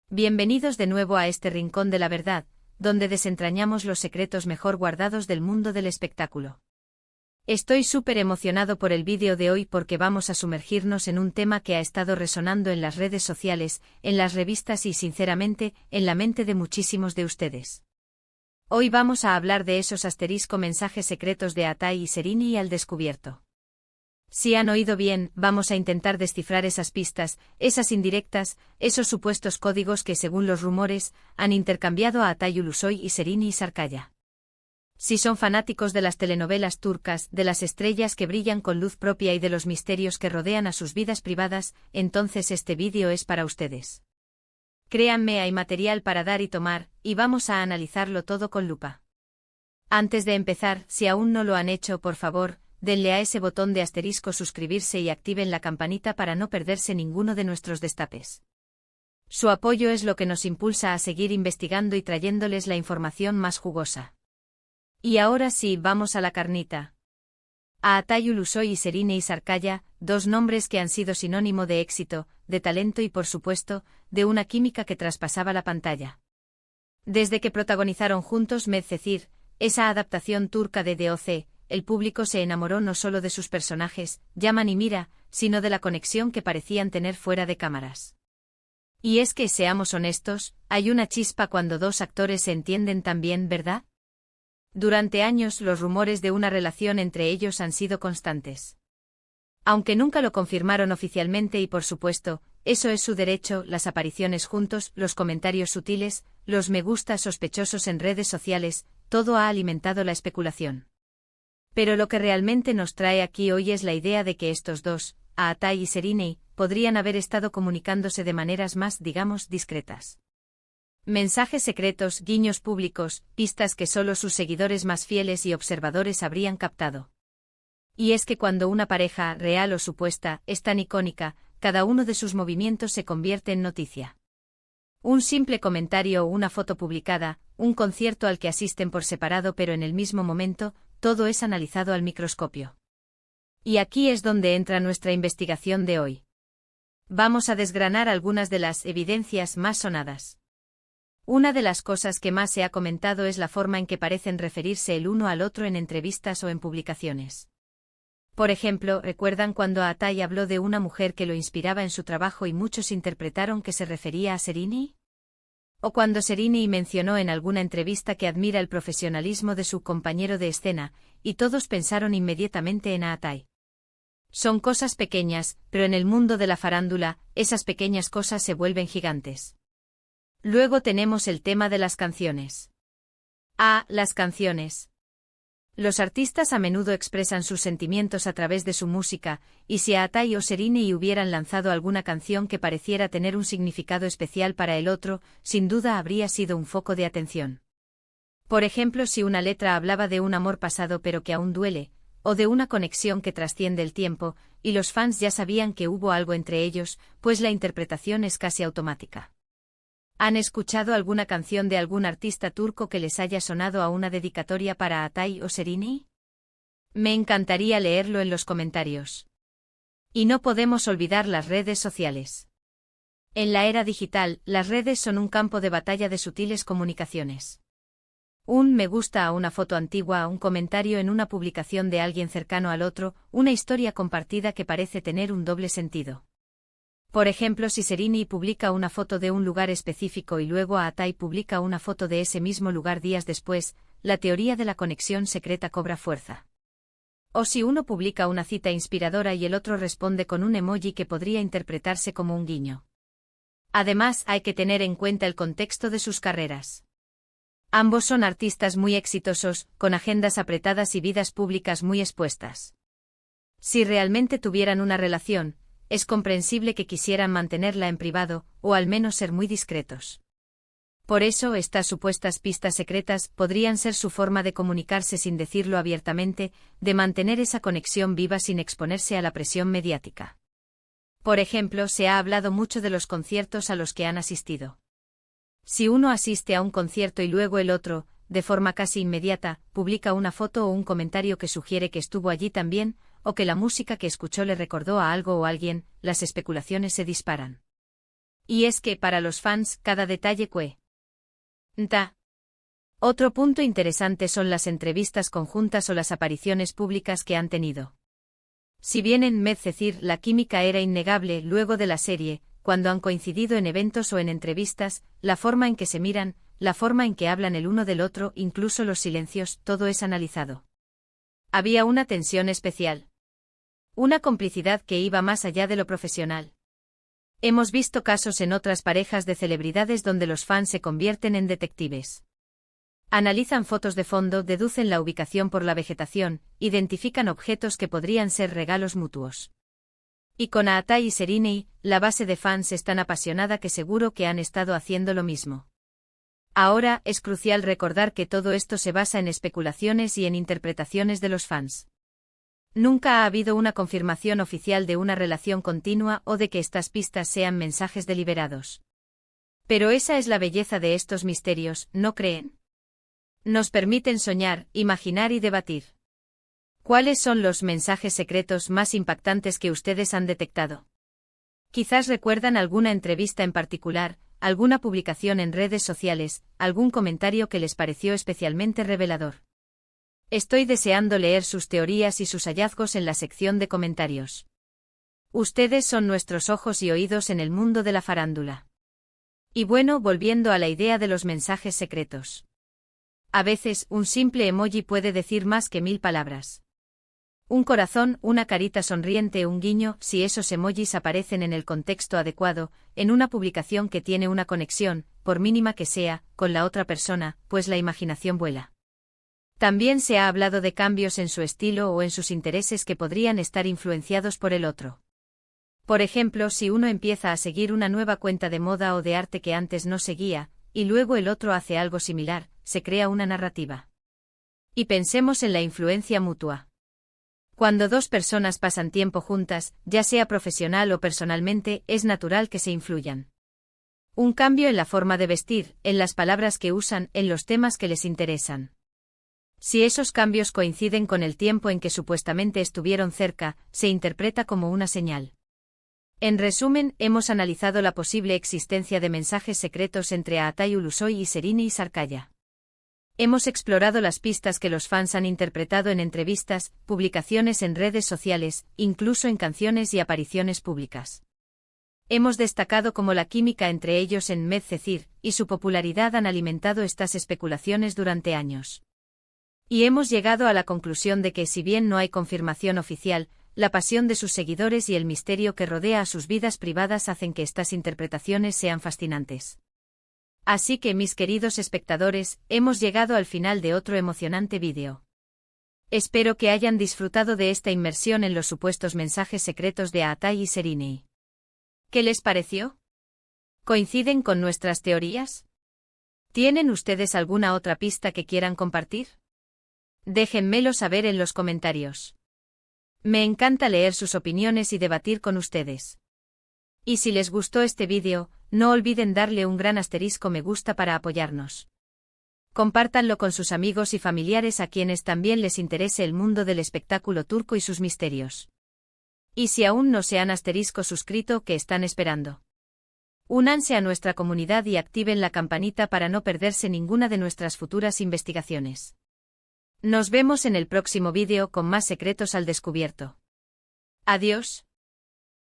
Bienvenidos de nuevo a este rincón de la verdad, donde desentrañamos los secretos mejor guardados del mundo del espectáculo. Estoy súper emocionado por el vídeo de hoy porque vamos a sumergirnos en un tema que ha estado resonando en las redes sociales, en las revistas y sinceramente, en la mente de muchísimos de ustedes. Hoy vamos a hablar de esos mensajes secretos de Atai y Serini al descubierto. Si han oído bien, vamos a intentar descifrar esas pistas, esas indirectas, esos supuestos códigos que según los rumores, han intercambiado a Atai Ulusoy y Serini Sarkaya. Si son fanáticos de las telenovelas turcas, de las estrellas que brillan con luz propia y de los misterios que rodean a sus vidas privadas, entonces este vídeo es para ustedes. Créanme, hay material para dar y tomar, y vamos a analizarlo todo con lupa. Antes de empezar, si aún no lo han hecho, por favor, denle a ese botón de asterisco suscribirse y activen la campanita para no perderse ninguno de nuestros destapes. Su apoyo es lo que nos impulsa a seguir investigando y trayéndoles la información más jugosa. Y ahora sí, vamos a la carnita. A Atai Ulusoy y Serini Sarkaya, dos nombres que han sido sinónimo de éxito, de talento y por supuesto, de una química que traspasaba la pantalla. Desde que protagonizaron juntos Medcezir, esa adaptación turca de DOC, el público se enamoró no solo de sus personajes, Yaman y Mira, sino de la conexión que parecían tener fuera de cámaras. Y es que, seamos honestos, hay una chispa cuando dos actores se entienden tan bien, ¿verdad? Durante años los rumores de una relación entre ellos han sido constantes. Aunque nunca lo confirmaron oficialmente y por supuesto, eso es su derecho, las apariciones juntos, los comentarios sutiles, los me gusta sospechosos en redes sociales, todo ha alimentado la especulación. Pero lo que realmente nos trae aquí hoy es la idea de que estos dos, Atai y Serini, podrían haber estado comunicándose de maneras más, digamos, discretas. Mensajes secretos, guiños públicos, pistas que solo sus seguidores más fieles y observadores habrían captado. Y es que cuando una pareja, real o supuesta, es tan icónica, cada uno de sus movimientos se convierte en noticia. Un simple comentario o una foto publicada, un concierto al que asisten por separado pero en el mismo momento, todo es analizado al microscopio. Y aquí es donde entra nuestra investigación de hoy. Vamos a desgranar algunas de las evidencias más sonadas. Una de las cosas que más se ha comentado es la forma en que parecen referirse el uno al otro en entrevistas o en publicaciones. Por ejemplo, ¿recuerdan cuando Atai habló de una mujer que lo inspiraba en su trabajo y muchos interpretaron que se refería a Serini? O cuando Serini mencionó en alguna entrevista que admira el profesionalismo de su compañero de escena, y todos pensaron inmediatamente en Atai. Son cosas pequeñas, pero en el mundo de la farándula, esas pequeñas cosas se vuelven gigantes. Luego tenemos el tema de las canciones. Las canciones. Los artistas a menudo expresan sus sentimientos a través de su música, y si Atai o Serini hubieran lanzado alguna canción que pareciera tener un significado especial para el otro, sin duda habría sido un foco de atención. Por ejemplo, si una letra hablaba de un amor pasado pero que aún duele, o de una conexión que trasciende el tiempo, y los fans ya sabían que hubo algo entre ellos, pues la interpretación es casi automática. ¿Han escuchado alguna canción de algún artista turco que les haya sonado a una dedicatoria para Atai o Serini? Me encantaría leerlo en los comentarios. Y no podemos olvidar las redes sociales. En la era digital, las redes son un campo de batalla de sutiles comunicaciones. Un me gusta a una foto antigua, un comentario en una publicación de alguien cercano al otro, una historia compartida que parece tener un doble sentido. Por ejemplo, si Serini publica una foto de un lugar específico y luego Atai publica una foto de ese mismo lugar días después, la teoría de la conexión secreta cobra fuerza. O si uno publica una cita inspiradora y el otro responde con un emoji que podría interpretarse como un guiño. Además, hay que tener en cuenta el contexto de sus carreras. Ambos son artistas muy exitosos, con agendas apretadas y vidas públicas muy expuestas. Si realmente tuvieran una relación, es comprensible que quisieran mantenerla en privado, o al menos ser muy discretos. Por eso, estas supuestas pistas secretas podrían ser su forma de comunicarse sin decirlo abiertamente, de mantener esa conexión viva sin exponerse a la presión mediática. Por ejemplo, se ha hablado mucho de los conciertos a los que han asistido. Si uno asiste a un concierto y luego el otro, de forma casi inmediata, publica una foto o un comentario que sugiere que estuvo allí también, o que la música que escuchó le recordó a algo o alguien, las especulaciones se disparan. Y es que, para los fans, cada detalle cuenta. Otro punto interesante son las entrevistas conjuntas o las apariciones públicas que han tenido. Si bien en Medcezir la química era innegable luego de la serie, cuando han coincidido en eventos o en entrevistas, la forma en que se miran, la forma en que hablan el uno del otro, incluso los silencios, todo es analizado. Había una tensión especial. Una complicidad que iba más allá de lo profesional. Hemos visto casos en otras parejas de celebridades donde los fans se convierten en detectives. Analizan fotos de fondo, deducen la ubicación por la vegetación, identifican objetos que podrían ser regalos mutuos. Y con Aatai y Serinei, la base de fans es tan apasionada que seguro que han estado haciendo lo mismo. Ahora, es crucial recordar que todo esto se basa en especulaciones y en interpretaciones de los fans. Nunca ha habido una confirmación oficial de una relación continua o de que estas pistas sean mensajes deliberados. Pero esa es la belleza de estos misterios, ¿no creen? Nos permiten soñar, imaginar y debatir. ¿Cuáles son los mensajes secretos más impactantes que ustedes han detectado? Quizás recuerdan alguna entrevista en particular, alguna publicación en redes sociales, algún comentario que les pareció especialmente revelador. Estoy deseando leer sus teorías y sus hallazgos en la sección de comentarios. Ustedes son nuestros ojos y oídos en el mundo de la farándula. Y bueno, volviendo a la idea de los mensajes secretos. A veces, un simple emoji puede decir más que 1000 palabras. Un corazón, una carita sonriente, un guiño, si esos emojis aparecen en el contexto adecuado, en una publicación que tiene una conexión, por mínima que sea, con la otra persona, pues la imaginación vuela. También se ha hablado de cambios en su estilo o en sus intereses que podrían estar influenciados por el otro. Por ejemplo, si uno empieza a seguir una nueva cuenta de moda o de arte que antes no seguía, y luego el otro hace algo similar, se crea una narrativa. Y pensemos en la influencia mutua. Cuando dos personas pasan tiempo juntas, ya sea profesional o personalmente, es natural que se influyan. Un cambio en la forma de vestir, en las palabras que usan, en los temas que les interesan. Si esos cambios coinciden con el tiempo en que supuestamente estuvieron cerca, se interpreta como una señal. En resumen, hemos analizado la posible existencia de mensajes secretos entre Aatai Ulusoy y Serinei Sarkaya. Hemos explorado las pistas que los fans han interpretado en entrevistas, publicaciones en redes sociales, incluso en canciones y apariciones públicas. Hemos destacado cómo la química entre ellos en Medcezir y su popularidad han alimentado estas especulaciones durante años. Y hemos llegado a la conclusión de que si bien no hay confirmación oficial, la pasión de sus seguidores y el misterio que rodea a sus vidas privadas hacen que estas interpretaciones sean fascinantes. Así que, mis queridos espectadores, hemos llegado al final de otro emocionante vídeo. Espero que hayan disfrutado de esta inmersión en los supuestos mensajes secretos de Aatai y Serinei. ¿Qué les pareció? ¿Coinciden con nuestras teorías? ¿Tienen ustedes alguna otra pista que quieran compartir? Déjenmelo saber en los comentarios. Me encanta leer sus opiniones y debatir con ustedes. Y si les gustó este vídeo, no olviden darle un gran asterisco me gusta para apoyarnos. Compártanlo con sus amigos y familiares a quienes también les interese el mundo del espectáculo turco y sus misterios. Y si aún no se han suscrito, ¿qué están esperando? Únanse a nuestra comunidad y activen la campanita para no perderse ninguna de nuestras futuras investigaciones. Nos vemos en el próximo vídeo con más secretos al descubierto. Adiós.